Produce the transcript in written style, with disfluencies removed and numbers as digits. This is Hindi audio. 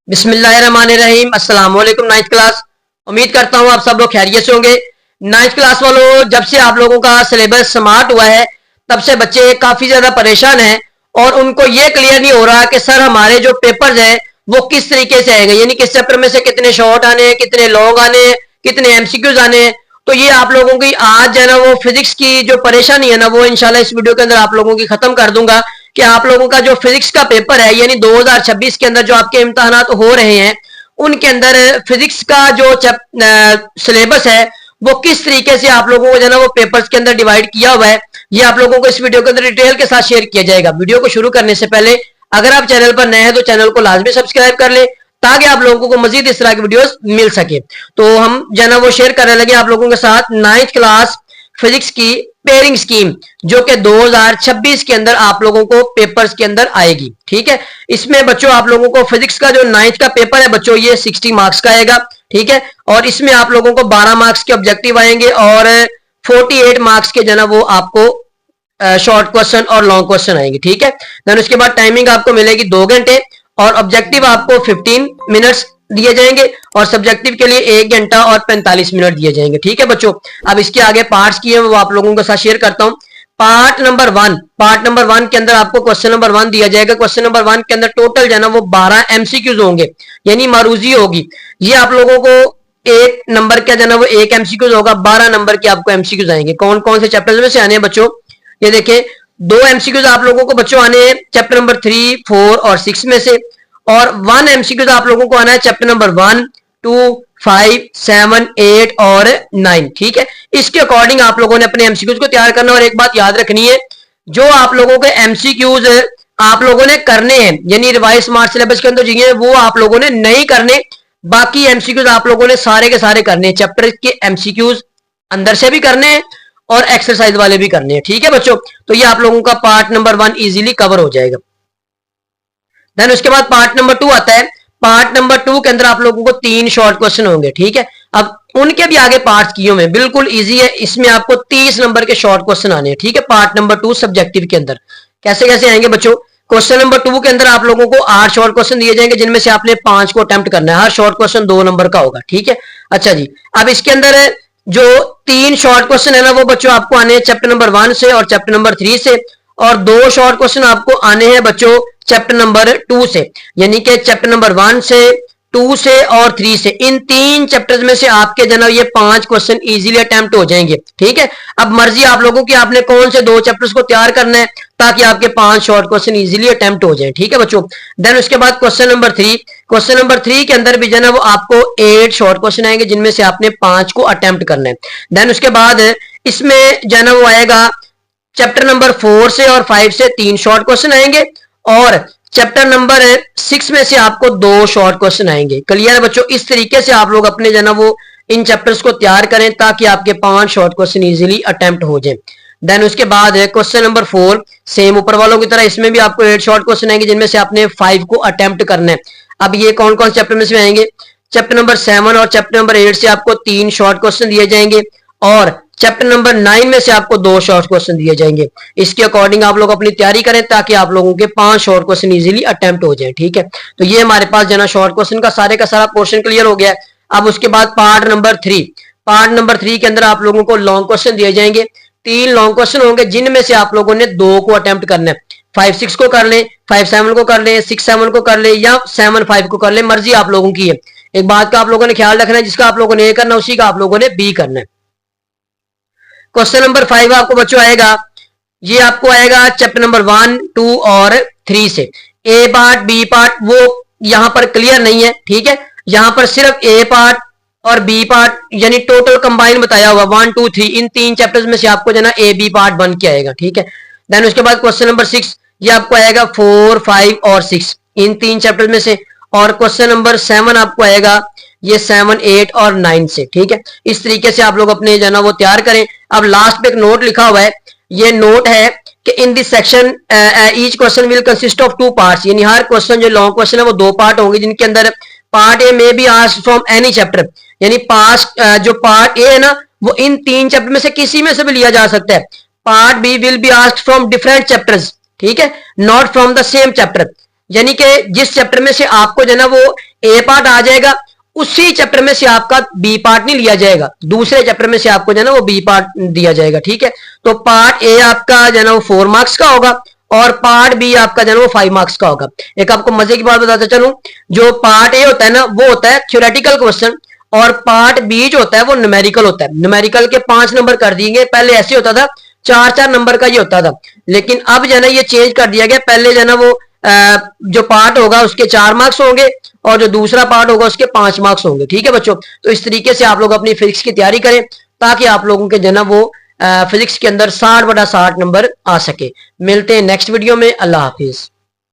बिस्मिल्लाहिर्रहमानिर्रहीम। अस्सलाम वालेकुम नाइन्थ क्लास। उम्मीद करता हूँ आप सब लोग खैरियत से होंगे। नाइन्थ क्लास वालों, जब से आप लोगों का सिलेबस स्मार्ट हुआ है तब से बच्चे काफी ज्यादा परेशान हैं और उनको ये क्लियर नहीं हो रहा कि सर हमारे जो पेपर्स हैं वो किस तरीके से आएंगे, यानी किस चैप्टर में से कितने शॉर्ट आने हैं, कितने लॉन्ग आने हैं, कितने एमसीक्यूज आने हैं। तो ये आप लोगों की आज जो है ना वो फिजिक्स की जो परेशानी है ना वो इंशाल्लाह इस वीडियो के अंदर आप लोगों की खत्म कर दूंगा कि आप लोगों का जो फिजिक्स का पेपर है यानी 2026 के अंदर जो आपके इम्तहानात हो रहे हैं उनके अंदर फिजिक्स का जो सिलेबस है वो किस तरीके से आप लोगों को जो है ना वो पेपर्स के अंदर डिवाइड किया हुआ है, ये आप लोगों को इस वीडियो के अंदर डिटेल के साथ शेयर किया जाएगा। वीडियो को शुरू करने से पहले अगर आप चैनल पर नए हैं तो चैनल को लाजमी सब्सक्राइब कर ले ताकि आप लोगों को मजीद इस तरह की वीडियोस मिल सके। तो हम जो है ना वो शेयर करने लगे आप लोगों के साथ नाइन्थ क्लास फिजिक्स की पेयरिंग स्कीम जो कि 2026 के अंदर आप लोगों को पेपर्स के अंदर आएगी। ठीक है, इसमें बच्चों आप लोगों को फिजिक्स का जो नाइन्थ का पेपर है बच्चों ये 60 मार्क्स का आएगा। ठीक है, और इसमें आप लोगों को 12 मार्क्स के ऑब्जेक्टिव आएंगे और 48 मार्क्स के जो ना वो आपको शॉर्ट क्वेश्चन और लॉन्ग क्वेश्चन आएंगे। ठीक है, देन उसके बाद टाइमिंग आपको मिलेगी 2 घंटे और ऑब्जेक्टिव आपको 15 मिनट्स दिए जाएंगे और सब्जेक्टिव के लिए 1 घंटा और 45 मिनट दिए जाएंगे। ठीक है बच्चों, अब इसके आगे पार्ट्स किए वो आप लोगों के साथ शेयर करता हूं। पार्ट नंबर 1 के अंदर आपको क्वेश्चन नंबर 1 दिया जाएगा। क्वेश्चन नंबर 1 के अंदर टोटल जो है ना वो 12 एमसीक्यूज होंगे यानी मारूजी होगी। ये आप लोगों को एक नंबर का जो है ना वो एक एमसीक्यूज होगा, 12 नंबर के आपको एमसीक्यूज आएंगे। कौन कौन से चैप्टर्स में से आने हैं बच्चों, ये देखें 2 एमसीक्यूज आप लोगों को बच्चों आने हैं चैप्टर नंबर 3, 4 और 6 में से, और 1 एमसीक्यूज आप लोगों को आना है चैप्टर नंबर 1, 2, 5, 7, 8 और 9। ठीक है, इसके अकॉर्डिंग आप लोगों ने अपने एमसीक्यूज को तैयार करना। और एक बात याद रखनी है, जो आप लोगों के एमसीक्यूज आप लोगों ने करने हैं यानी रिवाइज स्मार्ट सिलेबस के अंदर जो है वो आप लोगों ने नहीं करने, बाकी एमसीक्यूज आप लोगों ने सारे के सारे करने हैं। चैप्टर के एमसीक्यूज अंदर से भी करने हैं और एक्सरसाइज वाले भी करने हैं। ठीक है बच्चों, तो ये आप लोगों का पार्ट नंबर 1 इजीली कवर हो जाएगा। देन उसके बाद पार्ट नंबर 2 आता है। पार्ट नंबर 2 के अंदर आप लोगों को 3 शॉर्ट क्वेश्चन होंगे। ठीक है, अब उनके भी आगे पार्ट किए हुए बिल्कुल इजी है, इसमें आपको 30 नंबर के शॉर्ट क्वेश्चन आने हैं। ठीक है, पार्ट नंबर 2 सब्जेक्टिव के अंदर कैसे कैसे आएंगे बच्चों। क्वेश्चन नंबर 2 के अंदर आप लोगों को 8 शॉर्ट क्वेश्चन दिए जाएंगे जिनमें से आपने 5 को अटेम्प्ट करना है। हर शॉर्ट क्वेश्चन 2 नंबर का होगा। ठीक है, अच्छा जी, अब इसके अंदर जो 3 शॉर्ट क्वेश्चन है ना वो बच्चों आपको आने हैं चैप्टर नंबर 1 से और चैप्टर नंबर 3 से, और 2 शॉर्ट क्वेश्चन आपको आने हैं बच्चों चैप्टर नंबर 2 से, यानी कि चैप्टर नंबर 1 से, 2 से और 3 से। इन 3 चैप्टर्स में से आपके जनाब ये 5 क्वेश्चन इजीली अटेम्प्ट हो जाएंगे। ठीक है, अब मर्जी आप लोगों की, आपने कौन से 2 चैप्टर्स को तैयार करना है ताकि आपके 5 शॉर्ट क्वेश्चन इजीली अटेम्प्ट हो जाए। ठीक है बच्चों, देन उसके बाद क्वेश्चन नंबर 3, क्वेश्चन नंबर 3 के अंदर भी जो है वो आपको 8 शॉर्ट क्वेश्चन आएंगे जिनमें से आपने 5 को अटेम्प्ट करना है। देन उसके बाद इसमें जो है वो आएगा चैप्टर नंबर 4 से और 5 से 3 शॉर्ट क्वेश्चन आएंगे और चैप्टर नंबर 6 में से आपको 2 शॉर्ट क्वेश्चन आएंगे। क्लियर है बच्चों, इस तरीके से आप लोग अपने जो है वो इन चैप्टर्स को तैयार करें ताकि आपके 5 शॉर्ट क्वेश्चन इजीली अटेम्प्ट हो जाए। देन उसके बाद है क्वेश्चन नंबर 4, सेम ऊपर वालों की तरह इसमें भी आपको 8 शॉर्ट क्वेश्चन आएंगे जिनमें से आपने 5 को अटेम्प्ट करना है। अब ये कौन कौन चैप्टर में से आएंगे, चैप्टर नंबर 7 और चैप्टर नंबर 8 से आपको 3 शॉर्ट क्वेश्चन दिए जाएंगे और चैप्टर नंबर 9 में से आपको 2 शॉर्ट क्वेश्चन दिए जाएंगे। इसके अकॉर्डिंग आप लोग अपनी तैयारी करें ताकि आप लोगों के 5 शॉर्ट क्वेश्चन इजीली अटेम्प्ट हो जाए। ठीक है, तो ये हमारे पास जो है शॉर्ट क्वेश्चन का सारा पोर्शन क्लियर हो गया है। अब उसके बाद पार्ट नंबर 3, पार्ट नंबर 3 के अंदर आप लोगों को लॉन्ग क्वेश्चन दिए जाएंगे। 3 लॉन्ग क्वेश्चन होंगे जिनमें से आप लोगों ने 2 को अटेम्प्ट करना है। 5-6 को कर ले, 5-7 को कर ले, 6-7 को कर ले या 7-5 को कर ले, मर्जी आप लोगों की है। एक बात का आप लोगों ने ख्याल रखना है, जिसका आप लोगों ने ए करना उसी का आप लोगों ने बी करना है। क्वेश्चन नंबर 5 आपको बच्चों आएगा, ये आपको आएगा चैप्टर नंबर 1, 2 और 3 से। ए पार्ट बी पार्ट वो यहां पर क्लियर नहीं है। ठीक है, यहां पर सिर्फ ए पार्ट और बी पार्ट यानी टोटल कंबाइन बताया हुआ 1, 2, 3 इन 3 चैप्टर्स में से आपको जो ना ए बी पार्ट बन के आएगा। ठीक है, देन उसके बाद क्वेश्चन नंबर 6 ये आपको आएगा 4, 5 और 6 इन 3 चैप्टर्स में से, और क्वेश्चन नंबर 7 आपको आएगा ये 7, 8 और 9 से। ठीक है, इस तरीके से आप लोग अपने जो ना वो तैयार करें। अब लास्ट पे एक नोट लिखा हुआ है, ये नोट है कि in this section each question will consist of 2 parts, यानी हर क्वेश्चन जो लॉन्ग क्वेश्चन है वो 2 पार्ट होंगे जिनके अंदर पार्ट ए में B asked from any chapter, यानी पास्ट जो पार्ट ए है ना वो इन 3 चैप्टर में से किसी में से भी लिया जा सकता है। Part B will be asked from different chapters, ठीक है, not from the same chapter. यानी कि जिस चैप्टर में से आपको जो है ना वो ए पार्ट आ जाएगा, उसी चैप्टर में से आपका बी पार्ट नहीं लिया जाएगा, दूसरे चैप्टर में से आपको जो है ना वो बी पार्ट दिया जाएगा। ठीक है, तो पार्ट ए आपका जो है ना वो 4 मार्क्स का होगा और पार्ट बी आपका जो है ना वो 5 मार्क्स का होगा। एक आपको मजे की बात बताता चलूं, जो पार्ट ए होता है ना वो होता है थ्योरेटिकल क्वेश्चन, और पार्ट बी जो होता है वो न्यूमेरिकल होता है। न्यूमेरिकल के 5 नंबर कर दिए, पहले ऐसे होता था 4-4 नंबर का ये होता था, लेकिन अब जो है ना ये चेंज कर दिया गया। पहले जो है ना वो जो पार्ट होगा उसके 4 मार्क्स होंगे और जो दूसरा पार्ट होगा उसके 5 मार्क्स होंगे। ठीक है बच्चों, तो इस तरीके से आप लोग अपनी फिजिक्स की तैयारी करें ताकि आप लोगों के जो है ना वो फिजिक्स के अंदर 60/60 नंबर आ सके। मिलते हैं नेक्स्ट वीडियो में। अल्लाह हाफिज।